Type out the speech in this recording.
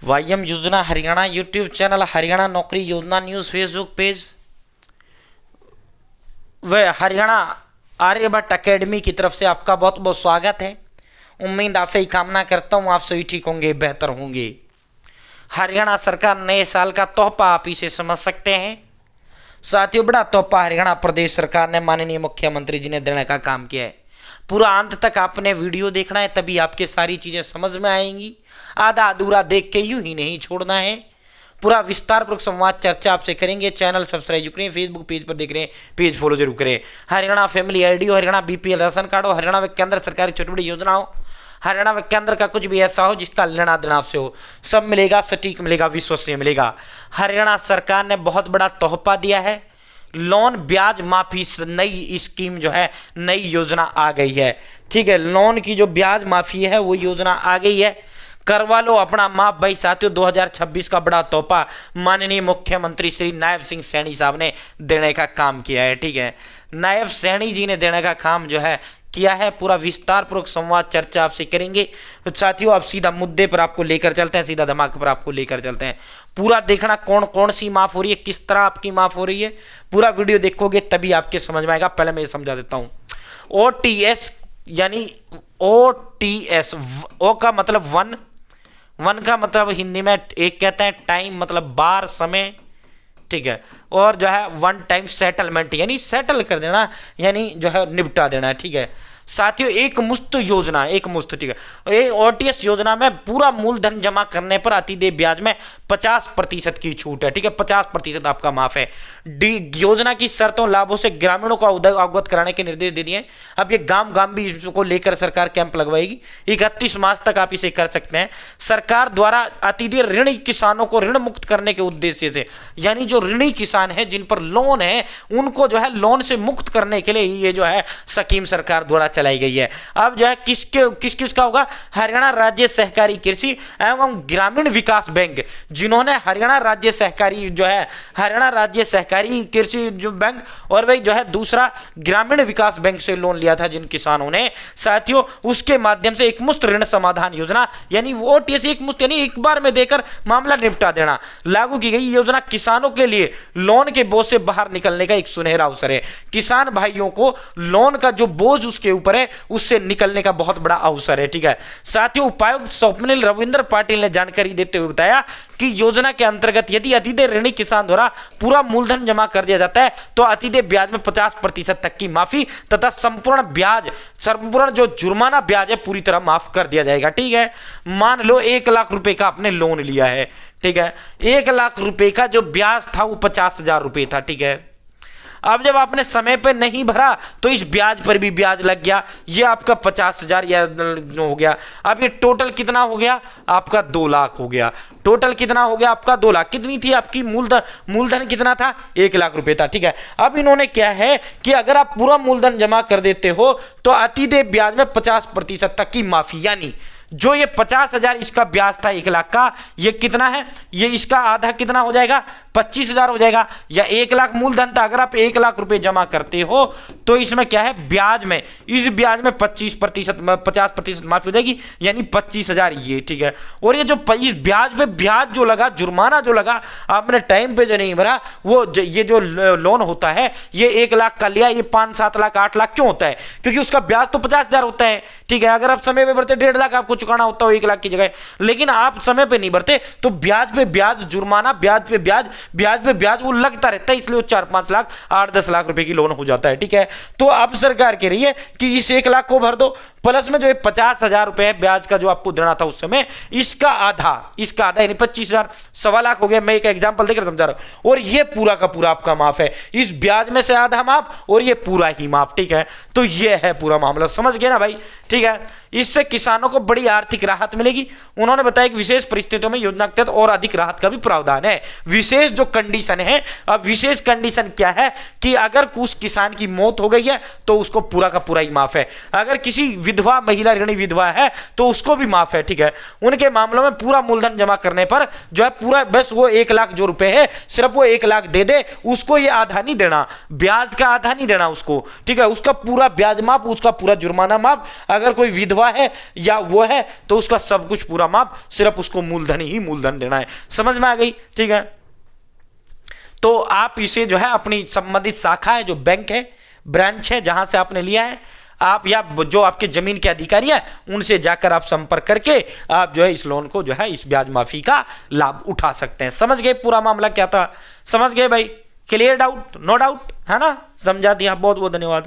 वाईएम योजना Haryana YouTube channel, Haryana नौकरी योजना न्यूज़ फेसबुक पेज व हरियाणा आर्यभट्ट एकेडमी की तरफ से आपका बहुत बहुत स्वागत है। उम्मीद आशा ही कामना करता हूँ आप सभी ठीक होंगे, बेहतर होंगे। हरियाणा सरकार नए साल का तोहफा आप इसे समझ सकते हैं। साथियों, बड़ा तोहफा हरियाणा प्रदेश सरकार ने माननीय मुख्यमंत्री जी ने देने का काम किया है। पूरा अंत तक आपने वीडियो देखना है, तभी आपके सारी चीज़ें समझ में आएंगी। आधा अधूरा देख के यूं ही नहीं छोड़ना है। पूरा विस्तारपूर्वक संवाद चर्चा आपसे करेंगे। चैनल सब्सक्राइब करें, फेसबुक पेज पर देख रहे हैं पेज फॉलो जरूर करें। हरियाणा फैमिली आईडी हो, हरियाणा बीपीएल राशन कार्ड हो, हरियाणा व केंद्र सरकार की छोटी बड़ी योजना हो, हरियाणा व केंद्र का कुछ भी ऐसा हो जिसका लेना देना आपसे हो, सब मिलेगा, सटीक मिलेगा, विश्वसनीय मिलेगा। हरियाणा सरकार ने बहुत बड़ा तोहफा दिया है। लोन ब्याज माफी नई स्कीम जो है, नई योजना आ गई है। ठीक है, लोन की जो ब्याज माफी है वो योजना आ गई है। करवा लो अपना माफ भाई। साथियों, 2026 का बड़ा तोहफा माननीय मुख्यमंत्री श्री नायब सिंह सैनी साहब ने देने का काम किया है। ठीक है, नायब सैनी जी ने देने का काम जो है किया है। पूरा विस्तारपूर्वक संवाद चर्चा आपसे करेंगे। तो साथियों, आप सीधा मुद्दे पर आपको लेकर चलते हैं, सीधा धमाके पर आपको लेकर चलते हैं। पूरा देखना कौन कौन सी माफ हो रही है, किस तरह आपकी माफ हो रही है। पूरा वीडियो देखोगे तभी आपके समझ में आएगा। पहले मैं समझा देता हूँ। OTS यानी OTS, ओ का मतलब वन का मतलब हिंदी में एक कहते हैं टाइम, मतलब बार, समय। ठीक है, और जो है वन टाइम सेटलमेंट यानी सेटल कर देना, यानी जो है निपटा देना। ठीक है साथियों, एक मुश्त योजना, एक मुश्त। ठीक है, OTS योजना में पूरा मूलधन जमा करने पर अतिदेय ब्याज में 50% की छूट है। ठीक है, 50% आपका माफ है। योजना की शर्तों लाभों से ग्रामीणों को अवगत कराने के निर्देश दे दिए। अब ये गांव गांव भी इसको लेकर सरकार कैंप लगवाएगी। 31 मार्च तक आप इसे कर सकते हैं। सरकार द्वारा अतिदेय ऋणी किसानों को ऋण मुक्त करने के उद्देश्य से, यानी जो ऋणी किसान है जिन पर लोन है उनको जो है लोन से मुक्त करने के लिए ये जो है स्कीम सरकार द्वारा चलाई गई है। अब जो है किसका होगा? हरियाणा राज्य सहकारी कृषि एवं ग्रामीण विकास बैंक, जिन्होंने हरियाणा राज्य सहकारी कृषि जो बैंक और भाई जो है दूसरा ग्रामीण विकास बैंक से लोन लिया था जिन किसानों ने, साथियों उसके माध्यम से एक मुफ्त ऋण समाधान योजना यानी OTS एक मुफ्त यानी एक बार में देकर मामला निपटा देना लागू की गई योजना किसानों के लिए लोन के बोझ से बाहर निकलने का एक सुनहरा अवसर है। किसान भाइयों को लोन का जो बोझ उसके ऊपर है उससे निकलने का बहुत बड़ा अवसर है। ठीक है साथियों, उपायुक्त स्वप्निल रविंद्र पाटिल ने जानकारी देते हुए बताया कि योजना के अंतर्गत यदि अतिदेय ऋणी किसान द्वारा पूरा मूलधन जमा कर दिया जाता है तो अतिदेय ब्याज में 50% तक की माफी तथा संपूर्ण जो जुर्माना ब्याज है पूरी तरह माफ कर दिया जाएगा। ठीक है, मान लो 1 लाख रुपए का आपने लोन लिया है। ठीक है, 1 लाख रुपए का जो ब्याज था वो 50,000 रुपए था। ठीक है, अब जब आपने समय पे नहीं भरा तो इस ब्याज पर भी ब्याज लग गया, ये आपका 50,000 या हो गया। अब ये टोटल कितना हो गया? आपका 2 लाख हो गया। टोटल कितना हो गया आपका? 2 लाख। कितनी थी आपकी मूलधन कितना था? 1 लाख रुपए था। ठीक है, अब इन्होंने क्या है कि अगर आप पूरा मूलधन जमा कर देते हो तो अतिदेय ब्याज में 50% तक की माफी, यानी जो ये 50,000 इसका ब्याज था 1 लाख का, ये कितना है? ये इसका आधा कितना हो जाएगा? 25,000 हो जाएगा। या 1 लाख मूलधन था, अगर आप 1 लाख रुपए जमा करते हो तो इसमें क्या है? ब्याज में, इस ब्याज में 50% माफी हो जाएगी, यानी 25,000 ये। ठीक है, और ये जो इस ब्याज पे ब्याज जो लगा, जुर्माना जो लगा, आपने टाइम पे जो नहीं भरा, वो ये जो लोन होता है ये 1 लाख का लिया, ये 5, 7 लाख, 8 लाख क्यों होता है? क्योंकि उसका ब्याज तो 50,000 होता है। ठीक है, अगर आप समय पे भरते 1.5 लाख आपको चुकाना होता हो 1 लाख की जगह, लेकिन आप समय पे नहीं भरते तो ब्याज पे ब्याज, जुर्माना, ब्याज पे ब्याज वो लगता रहता है, इसलिए वो 4-5 लाख, 8-10 लाख रुपए की लोन हो जाता है। ठीक है, तो अब सरकार कह रही है कि इस 1 लाख को भर दो, प्लस में जो 50,000 रुपए ब्याज का जो आपको देना था उस समय, इसका आधा यानी 25,000, 1.25 लाख हो गया। मैं एक एग्जांपल देकर समझा रहा हूं। और ये पूरा का पूरा आपका माफ है, इस ब्याज में से आधा माफ और ये पूरा ही माफ। ठीक है, तो ये है पूरा मामला, समझ गए ना भाई? ठीक है, इससे किसानों को बड़ी आर्थिक राहत मिलेगी। उन्होंने बताया कि विशेष परिस्थितियों में योजना के तहत और अधिक राहत का भी प्रावधान है। विशेष जो कंडीशन है, अब विशेष कंडीशन क्या है कि अगर उस किसान की मौत हो गई है तो उसको पूरा का पूरा ही माफ है। अगर किसी विधवा महिला ऋणी विधवा है तो उसको भी माफ है, ठीक है। उनके मामलों में पूरा मूलधन जमा करने पर जो है पूरा बस वो 1 लाख जो रुपए है सिर्फ वो 1 लाख दे दे, उसको ये आधा नहीं देना, ब्याज का आधा नहीं देना उसको, ठीक है। उसका पूरा ब्याज माफ, उसका पूरा जुर्माना माफ, अगर कोई विधवा है या वो है तो उसका सब कुछ पूरा माफ, सिर्फ उसको मूलधन ही मूलधन देना है। समझ में आ गई, ठीक है। तो आप इसे जो है अपनी संबंधित शाखा है, जो बैंक है, ब्रांच है, जहां से आपने लिया है, आप या जो आपके जमीन के अधिकारी हैं उनसे जाकर आप संपर्क करके आप जो है इस लोन को जो है इस ब्याज माफी का लाभ उठा सकते हैं। समझ गए पूरा मामला क्या था? समझ गए भाई? क्लियर? डाउट? नो डाउट है ना? समझा दिया। बहुत बहुत धन्यवाद।